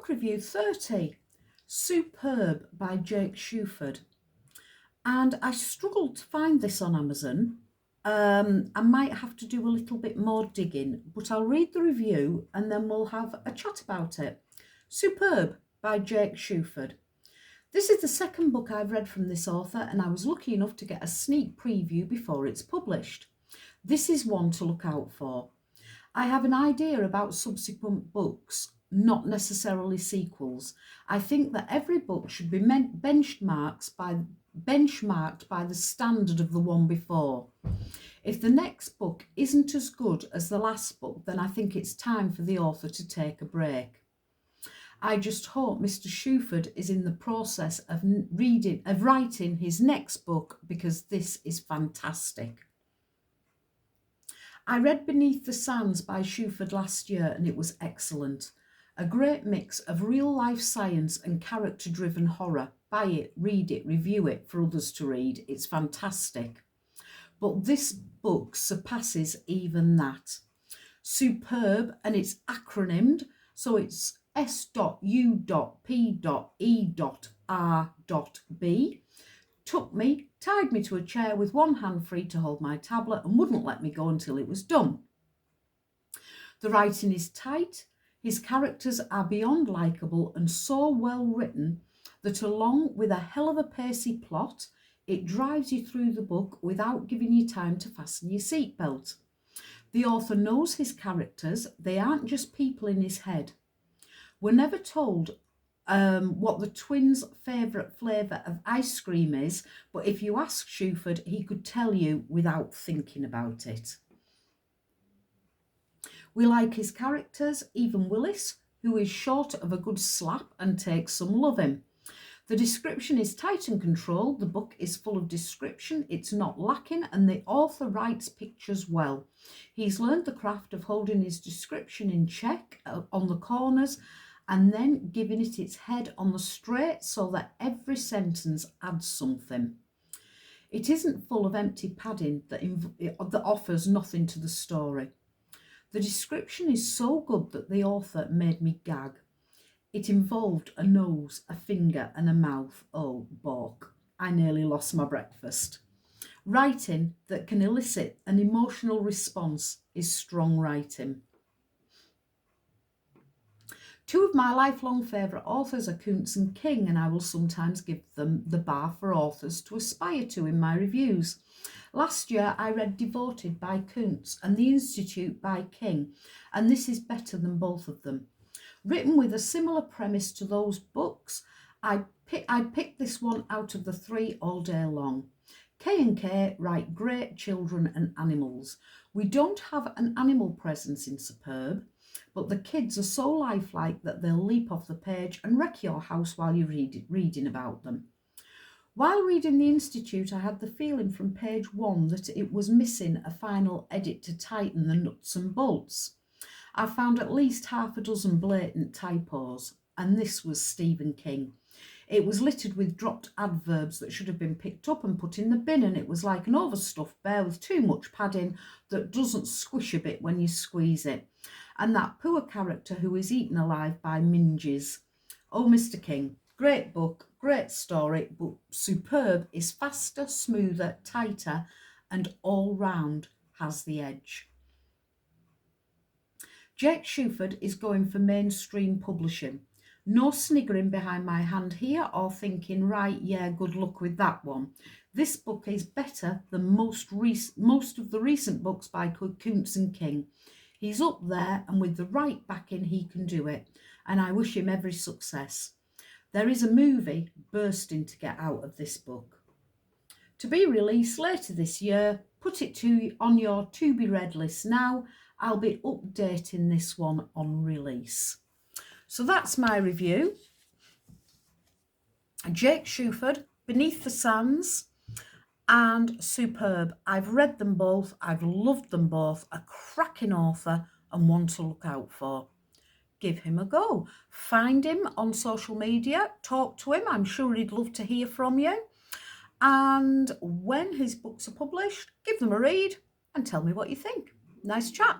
Book review 30, Superb by Jake Shuford. And I struggled to find this on Amazon. I might have to do a little bit more digging, but I'll read the review and then we'll have a chat about it. Superb by Jake Shuford. This is the second book I've read from this author, and I was lucky enough to get a sneak preview before it's published. This is one to look out for. I have an idea about subsequent books, not necessarily sequels. I think that every book should be benchmarked by the standard of the one before. If the next book isn't as good as the last book, then I think it's time for the author to take a break. I just hope Mr. Shuford is in the process of writing his next book, because this is fantastic. I read Beneath the Sands by Shuford last year and it was excellent. A great mix of real-life science and character-driven horror. Buy it, read it, review it for others to read. It's fantastic. But this book surpasses even that. Superb, and it's acronymed, so it's S.U.P.E.R.B. Took me, tied me to a chair with one hand free to hold my tablet and wouldn't let me go until it was done. The writing is tight, his characters are beyond likeable and so well written that along with a hell of a pacey plot, it drives you through the book without giving you time to fasten your seatbelt. The author knows his characters, they aren't just people in his head. We're never told what the twins' favourite flavour of ice cream is, but if you ask Shuford, he could tell you without thinking about it. We like his characters, even Willis, who is short of a good slap and takes some loving. The description is tight and controlled, the book is full of description, it's not lacking, and the author writes pictures well. He's learned the craft of holding his description in check on the corners and then giving it its head on the straight so that every sentence adds something. It isn't full of empty padding that offers nothing to the story. The description is so good that the author made me gag. It involved a nose, a finger and a mouth. Oh, balk. I nearly lost my breakfast. Writing that can elicit an emotional response is strong writing. Two of my lifelong favourite authors are Kuntz and King, and I will sometimes give them the bar for authors to aspire to in my reviews. Last year I read Devoted by Kuntz and The Institute by King, and this is better than both of them. Written with a similar premise to those books, I picked this one out of the three all day long. K&K write great children and animals. We don't have an animal presence in Superb, but the kids are so lifelike that they'll leap off the page and wreck your house while you're reading about them. While reading The Institute, I had the feeling from page 1 that it was missing a final edit to tighten the nuts and bolts. I found at least half a dozen blatant typos, and this was Stephen King. It was littered with dropped adverbs that should have been picked up and put in the bin, and it was like an overstuffed bear with too much padding that doesn't squish a bit when you squeeze it. And that poor character who is eaten alive by minges. Oh, Mr. King, great book, great story, but Superb is faster, smoother, tighter, and all round has the edge. Jake Shuford is going for mainstream publishing. No sniggering behind my hand here or thinking, right, yeah, good luck with that one. This book is better than most of the recent books by Kuntz and King. He's up there, and with the right backing he can do it, and I wish him every success. There is a movie bursting to get out of this book. To be released later this year, put it on your to-be-read list now. I'll be updating this one on release. So that's my review. Jake Shuford, Beneath the Sands and Superb. I've read them both. I've loved them both. A cracking author and one to look out for. Give him a go. Find him on social media. Talk to him. I'm sure he'd love to hear from you. And when his books are published, give them a read and tell me what you think. Nice chat.